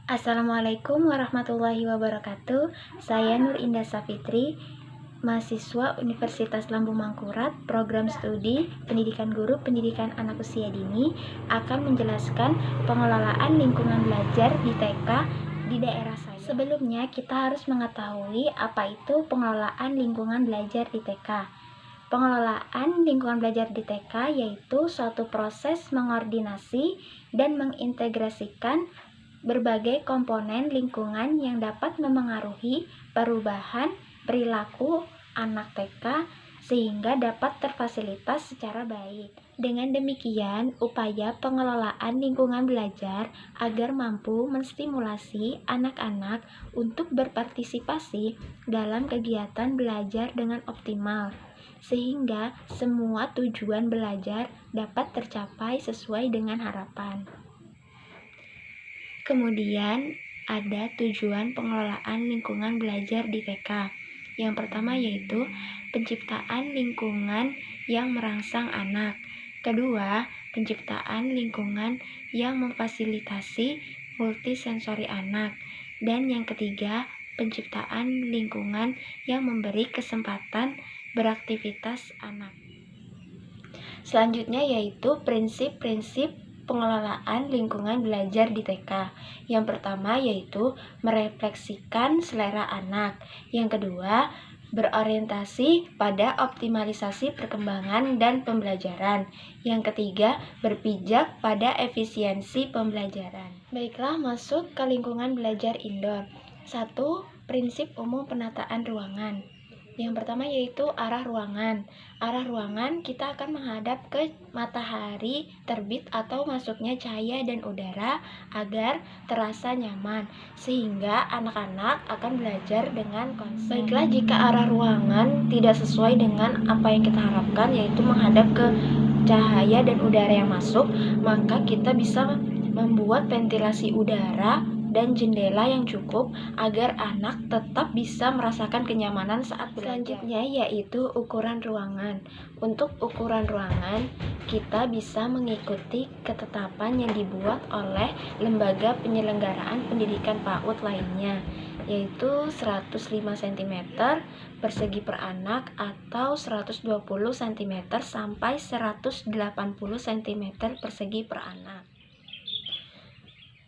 Assalamualaikum warahmatullahi wabarakatuh. Saya Nur Indah Safitri, mahasiswa Universitas Lambung Mangkurat, program studi Pendidikan Guru Pendidikan Anak Usia Dini, akan menjelaskan pengelolaan lingkungan belajar di TK di daerah saya. Sebelumnya, kita harus mengetahui apa itu pengelolaan lingkungan belajar di TK. Pengelolaan lingkungan belajar di TK yaitu suatu proses mengordinasi dan mengintegrasikan berbagai komponen lingkungan yang dapat memengaruhi perubahan perilaku anak TK sehingga dapat terfasilitas secara baik. Dengan demikian, upaya pengelolaan lingkungan belajar agar mampu menstimulasi anak-anak untuk berpartisipasi dalam kegiatan belajar dengan optimal, sehingga semua tujuan belajar dapat tercapai sesuai dengan harapan. Kemudian ada tujuan pengelolaan lingkungan belajar di TK. Yang pertama yaitu penciptaan lingkungan yang merangsang anak. Kedua, penciptaan lingkungan yang memfasilitasi multisensori anak. Dan yang ketiga, penciptaan lingkungan yang memberi kesempatan beraktivitas anak. Selanjutnya yaitu prinsip-prinsip pengelolaan lingkungan belajar di TK. Yang pertama yaitu merefleksikan selera anak. Yang kedua, berorientasi pada optimalisasi perkembangan dan pembelajaran. Yang ketiga, berpijak pada efisiensi pembelajaran. Baiklah, masuk ke lingkungan belajar indoor. 1. Prinsip umum penataan ruangan. Yang pertama yaitu arah ruangan. Arah ruangan kita akan menghadap ke matahari terbit atau masuknya cahaya dan udara agar terasa nyaman, sehingga anak-anak akan belajar dengan konsen. Baiklah, jika arah ruangan tidak sesuai dengan apa yang kita harapkan, yaitu menghadap ke cahaya dan udara yang masuk, maka kita bisa membuat ventilasi udara dan jendela yang cukup agar anak tetap bisa merasakan kenyamanan saat belajar. Selanjutnya yaitu ukuran ruangan. Untuk ukuran ruangan, kita bisa mengikuti ketetapan yang dibuat oleh lembaga penyelenggaraan pendidikan PAUD lainnya, yaitu 105 cm persegi per anak atau 120 cm sampai 180 cm persegi per anak.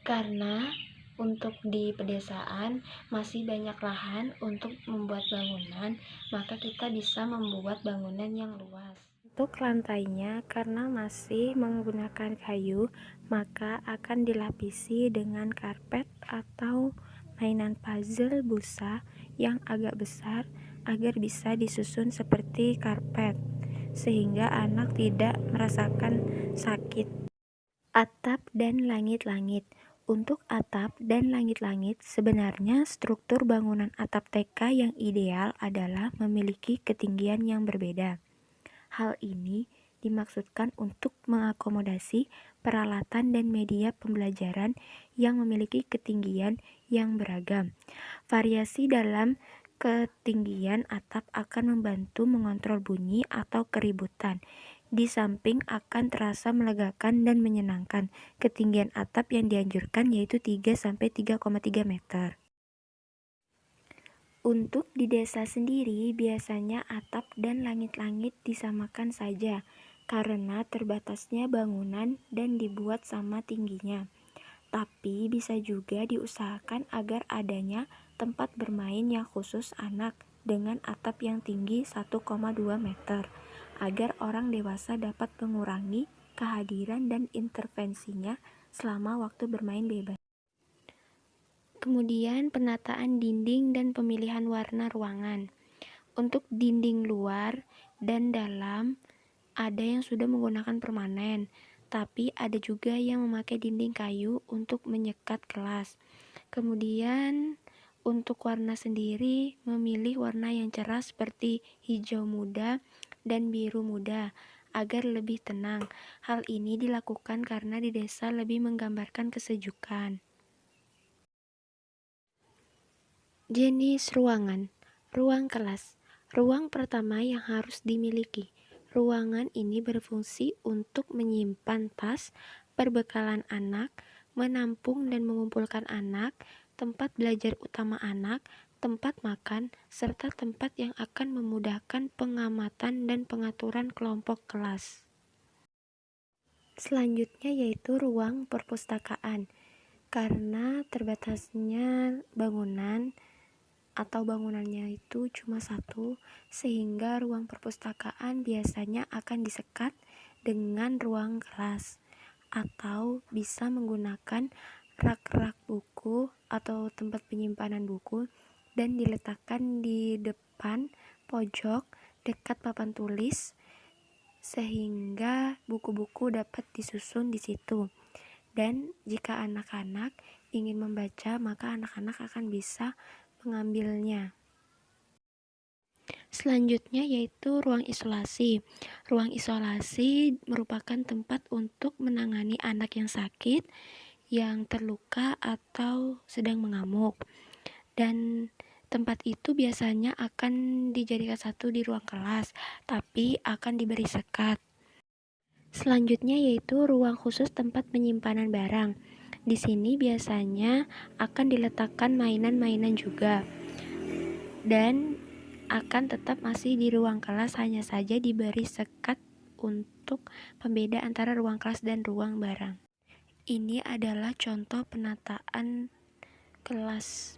Karena untuk di pedesaan masih banyak lahan untuk membuat bangunan, maka kita bisa membuat bangunan yang luas. Untuk lantainya, karena masih menggunakan kayu, maka akan dilapisi dengan karpet atau mainan puzzle busa yang agak besar agar bisa disusun seperti karpet, sehingga anak tidak merasakan sakit. Atap dan langit-langit. Untuk atap dan langit-langit, sebenarnya struktur bangunan atap TK yang ideal adalah memiliki ketinggian yang berbeda. Hal ini dimaksudkan untuk mengakomodasi peralatan dan media pembelajaran yang memiliki ketinggian yang beragam. Variasi dalam ketinggian atap akan membantu mengontrol bunyi atau keributan. Di samping akan terasa melegakan dan menyenangkan. Ketinggian atap yang dianjurkan yaitu 3-3,3 meter. Untuk di desa sendiri, biasanya atap dan langit-langit disamakan saja karena terbatasnya bangunan dan dibuat sama tingginya. Tapi bisa juga diusahakan agar adanya tempat bermain yang khusus anak dengan atap yang tinggi 1,2 meter, agar orang dewasa dapat mengurangi kehadiran dan intervensinya selama waktu bermain bebas. Kemudian penataan dinding dan pemilihan warna ruangan. Untuk dinding luar dan dalam ada yang sudah menggunakan permanen, tapi ada juga yang memakai dinding kayu untuk menyekat kelas. Kemudian untuk warna sendiri memilih warna yang cerah seperti hijau muda dan biru muda agar lebih tenang. Hal ini dilakukan karena di desa lebih menggambarkan kesejukan. Jenis ruangan. Ruang kelas. Ruang pertama yang harus dimiliki. Ruangan ini berfungsi untuk menyimpan tas, perbekalan anak, menampung dan mengumpulkan anak, tempat belajar utama anak, tempat makan, serta tempat yang akan memudahkan pengamatan dan pengaturan kelompok kelas. Selanjutnya yaitu ruang perpustakaan. Karena terbatasnya bangunan atau bangunannya itu cuma satu, sehingga ruang perpustakaan biasanya akan disekat dengan ruang kelas, atau bisa menggunakan rak-rak buku atau tempat penyimpanan buku dan diletakkan di depan pojok dekat papan tulis sehingga buku-buku dapat disusun di situ. Dan jika anak-anak ingin membaca, maka anak-anak akan bisa mengambilnya. Selanjutnya yaitu ruang isolasi. Ruang isolasi merupakan tempat untuk menangani anak yang sakit, yang terluka atau sedang mengamuk. Dan tempat itu biasanya akan dijadikan satu di ruang kelas, tapi akan diberi sekat. Selanjutnya yaitu ruang khusus tempat penyimpanan barang. Di sini biasanya akan diletakkan mainan-mainan juga. Dan akan tetap masih di ruang kelas, hanya saja diberi sekat untuk pembeda antara ruang kelas dan ruang barang. Ini adalah contoh penataan kelas.